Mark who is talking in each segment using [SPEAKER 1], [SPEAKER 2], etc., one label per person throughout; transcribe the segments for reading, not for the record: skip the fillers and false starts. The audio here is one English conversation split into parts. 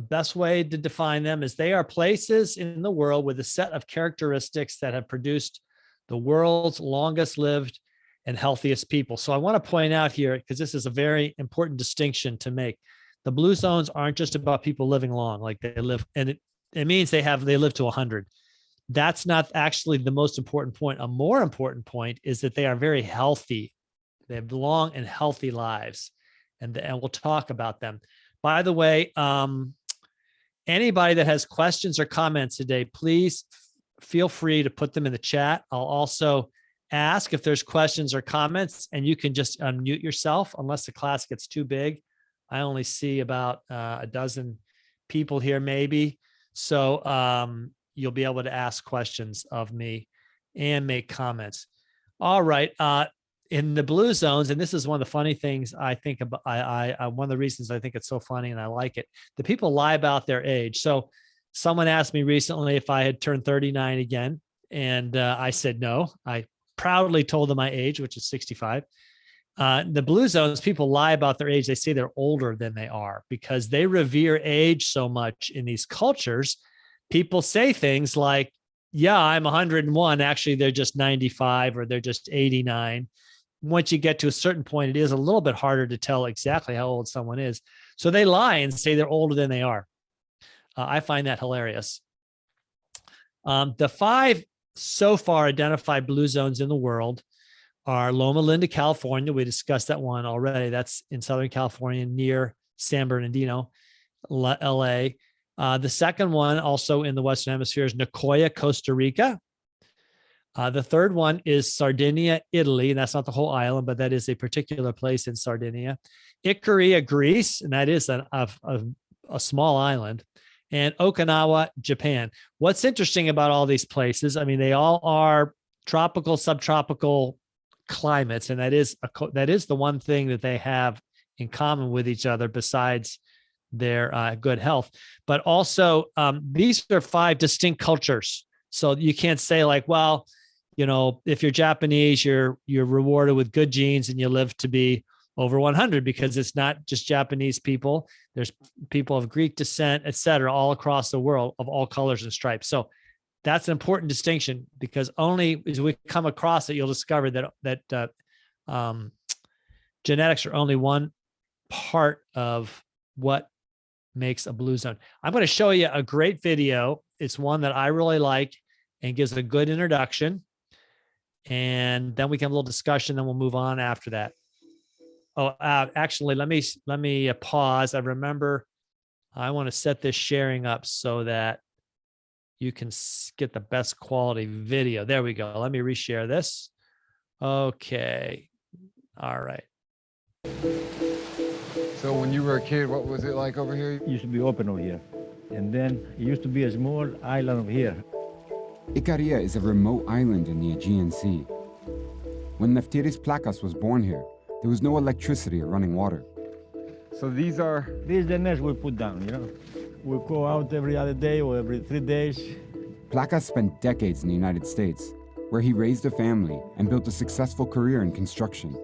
[SPEAKER 1] best way to define them is they are places in the world with a set of characteristics that have produced the world's longest lived and healthiest people. So I want to point out here, because this is a very important distinction to make. The blue zones aren't just about people living long, like they live, and it means they live to 100. That's not actually the most important point. A more important point is that they are very healthy. They have long and healthy lives, and we'll talk about them. By the way, anybody that has questions or comments today, please feel free to put them in the chat. I'll also ask if there's questions or comments, and you can just unmute yourself unless the class gets too big. I only see about a dozen people here, maybe. So you'll be able to ask questions of me and make comments. All right. In the blue zones, and this is one of the funny things I think about, one of the reasons I think it's so funny and I like it, the people lie about their age. So someone asked me recently if I had turned 39 again, and I said no. I proudly told them my age, which is 65. The blue zones, people lie about their age. They say they're older than they are because they revere age so much in these cultures. People say things like, yeah, I'm 101. Actually, they're just 95 or they're just 89. Once you get to a certain point, it is a little bit harder to tell exactly how old someone is. So they lie and say they're older than they are. I find that hilarious. The 5 so far identified blue zones in the world are Loma Linda, California. We discussed that one already. That's in Southern California near San Bernardino, LA. The second one, also in the Western Hemisphere, is Nicoya, Costa Rica. The third one is Sardinia, Italy. And that's not the whole island, but that is a particular place in Sardinia. Icaria, Greece, and that is a small island. And Okinawa, Japan. What's interesting about all these places, I mean, they all are tropical, subtropical climates, and that is the one thing that they have in common with each other besides their good health. But also, these are 5 distinct cultures. So you can't say like, well, you know, if you're Japanese, you're rewarded with good genes and you live to be over 100, because it's not just Japanese people. There's people of Greek descent, et cetera, all across the world of all colors and stripes. So that's an important distinction, because only as we come across it, you'll discover that genetics are only one part of what makes a blue zone. I'm going to show you a great video. It's one that I really like and gives a good introduction. And then we can have a little discussion, then we'll move on after that. Oh, actually, let me pause. I remember I want to set this sharing up so that you can get the best quality video. There we go. Let me reshare this. Okay. All right.
[SPEAKER 2] So when you were a kid, what was it like over here?
[SPEAKER 3] It used to be open over here. And then it used to be a small island over here.
[SPEAKER 4] Icaria is a remote island in the Aegean Sea. When Lefteris Plakas was born here, there was no electricity or running water.
[SPEAKER 2] So these are...
[SPEAKER 3] This is the nest we put down, you know. We go out every other day or every 3 days.
[SPEAKER 4] Plakas spent decades in the United States, where he raised a family and built a successful career in construction.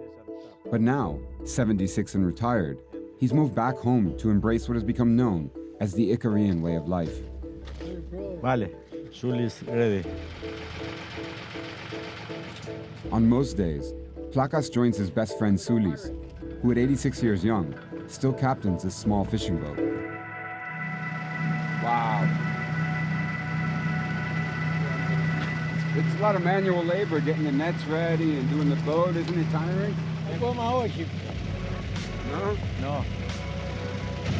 [SPEAKER 4] But now, 76 and retired, he's moved back home to embrace what has become known as the Icarian way of life.
[SPEAKER 3] Vale, Sul is ready.
[SPEAKER 4] On most days, Plakas joins his best friend Sulis, who at 86 years young, still captains his small fishing boat.
[SPEAKER 2] Wow. It's a lot of manual labor getting the nets ready and doing the boat, isn't it tiring? No?
[SPEAKER 3] No.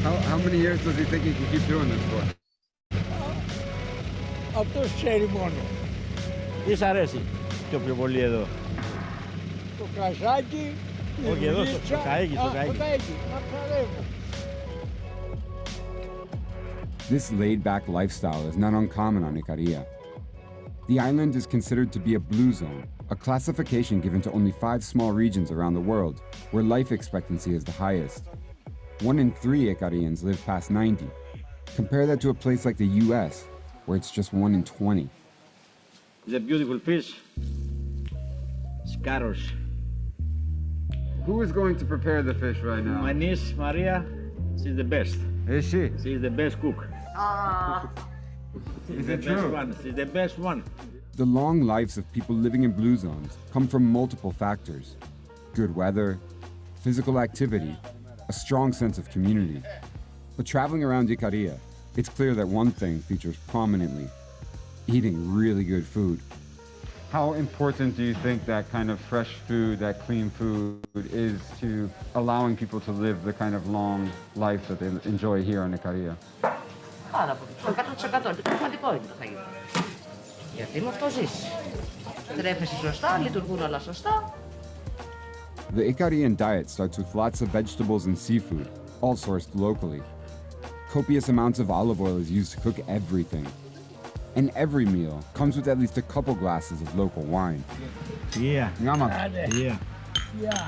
[SPEAKER 2] How many years does he think he can keep doing this for?
[SPEAKER 5] Αυτό ξέρει μόνο.
[SPEAKER 3] Τι σ' αρέσει το πιο πολύ εδώ?
[SPEAKER 5] Το καζάκι, η
[SPEAKER 3] Όχι εδώ,
[SPEAKER 5] δουλίτσα.
[SPEAKER 3] στο καΐκι, στο καΐκι.
[SPEAKER 5] Το καΐκι, να ψαρεύω.
[SPEAKER 4] This laid-back lifestyle is not uncommon on Icaria. The island is considered to be a blue zone, a classification given to only 5 small regions around the world where life expectancy is the highest. 1 in 3 Icarians live past 90. Compare that to a place like the US, where it's just 1 in 20.
[SPEAKER 3] It's a beautiful fish. Scaros.
[SPEAKER 2] Who is going to prepare the fish right now?
[SPEAKER 3] My niece, Maria, she's the best.
[SPEAKER 2] Is she?
[SPEAKER 6] She's the best cook.
[SPEAKER 2] Is
[SPEAKER 6] The
[SPEAKER 2] it
[SPEAKER 6] best
[SPEAKER 2] true?
[SPEAKER 6] one. She's the best one.
[SPEAKER 4] The long lives of people living in blue zones come from multiple factors: good weather, physical activity, a strong sense of community. But traveling around Icaria, it's clear that one thing features prominently: eating really good food.
[SPEAKER 2] How important do you think that kind of fresh food, that clean food is to allowing people to live the kind of long life that they enjoy here in Icaria?
[SPEAKER 7] Πάρα πολύ. 100% σημαντικό είναι το φαγητό. Γιατί με αυτό ζεις. Τρέφεσαι σωστά, λειτουργούν όλα σωστά.
[SPEAKER 4] The Icarian diet starts with lots of vegetables and seafood, all sourced locally. Copious amounts of olive oil is used to cook everything. And every meal comes with at least a couple glasses of local wine.
[SPEAKER 3] Yeah. Yeah.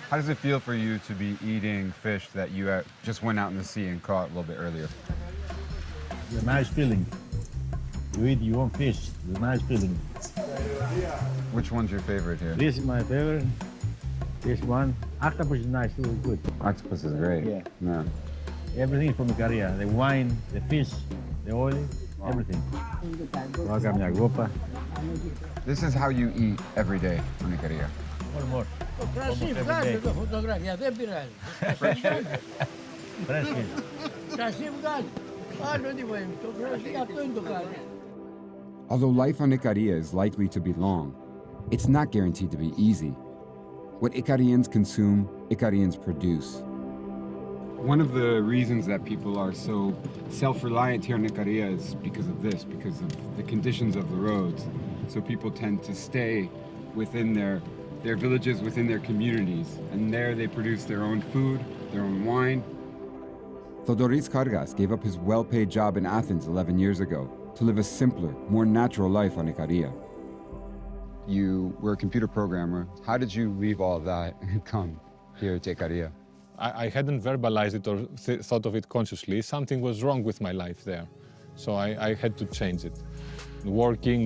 [SPEAKER 2] How does it feel for you to be eating fish that you just went out in the sea and caught a little bit earlier?
[SPEAKER 3] It's a nice feeling. You eat your own fish. It's a nice feeling.
[SPEAKER 2] Which one's your favorite here?
[SPEAKER 3] This is my favorite. This one. Octopus is nice too. Good.
[SPEAKER 2] Octopus is great.
[SPEAKER 3] Yeah. Everything from Icaria. The wine, the fish, the oil, everything. Welcome, Yagopa.
[SPEAKER 2] This is how you eat every day in Icaria.
[SPEAKER 3] One more.
[SPEAKER 5] Το κρασί βγάζει το φωτογραφία, δεν πειράζει. Το κρασί βγάζει.
[SPEAKER 3] Fresh fish.
[SPEAKER 5] Κρασί βγάζει. Άλλο τίποτα. Το κρασί αυτό είναι το κάτι.
[SPEAKER 4] Although life on Icaria is likely to be long, it's not guaranteed to be easy. What Icarians consume, Icarians produce. One of the reasons that people are so self-reliant here in Icaria is because of this, because of the conditions of the roads. So people tend to stay within their villages, within their communities, and there they produce their own food, their own wine. Thodoris Kargas gave up his well-paid job in Athens 11 years ago to live a simpler, more natural life on Icaria. You were a computer programmer. How did you leave all of that and come here to Icaria?
[SPEAKER 8] I hadn't verbalized it or thought of it consciously. Something was wrong with my life there. So I had to change it. Working,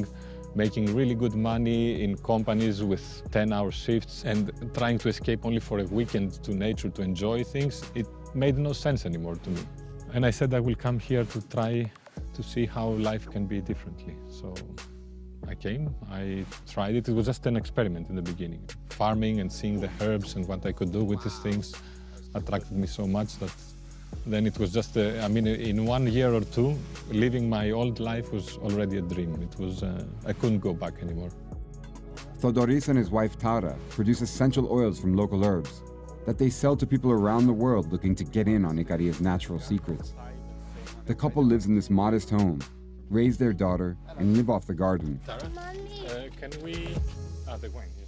[SPEAKER 8] making really good money in companies with 10-hour shifts and trying to escape only for a weekend to nature to enjoy things, it made no sense anymore to me. And I said I will come here to try to see how life can be differently. So I came, I tried it. It was just an experiment in the beginning. Farming and seeing the herbs and what I could do with these things attracted me so much that then it was just, in 1 year or two, living my old life was already a dream. It was, I couldn't go back anymore.
[SPEAKER 4] Thodoris and his wife Tara produce essential oils from local herbs that they sell to people around the world looking to get in on Icaria's natural secrets. The couple lives in this modest home, raise their daughter, and live off the garden.
[SPEAKER 8] Tara, can we... the wine, yes.